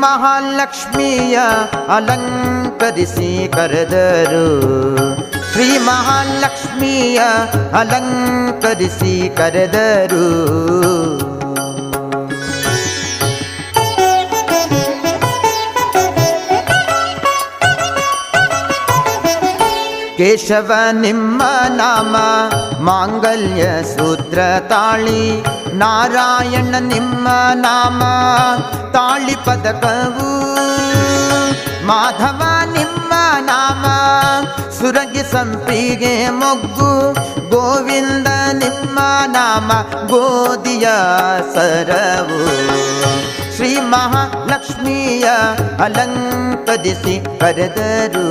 ಮಹಾಲಕ್ಷ್ಮಿಯ ಅಲಂಕರಿಸಿ ಕರೆದರು. ಶ್ರೀ ಮಹಾಲಕ್ಷ್ಮಿಯ ಅಲಂಕರಿಸಿ ಕರೆದರು. ಕೇಶವ ನಿಮ್ಮ ನಾಮ ಮಾಂಗಲ್ಯ ಸೂತ್ರ ತಾಳಿ, ನಾರಾಯಣ ನಿಮ್ಮ ನಾಮ ತಾಳಿ ಪದಕವು, ಮಾಧವ ನಿಮ್ಮ ನಾಮ ಸುರಗಿ ಸಂಪಿಗೆ ಮೊಗ್ಗು, ಗೋವಿಂದ ನಿಮ್ಮ ನಾಮ ಗೋಧಿಯ ಸರವು. ಶ್ರೀ ಮಹಾಲಕ್ಷ್ಮಿಯ ಅಲಂಕರಿಸಿ ಕರೆದರು.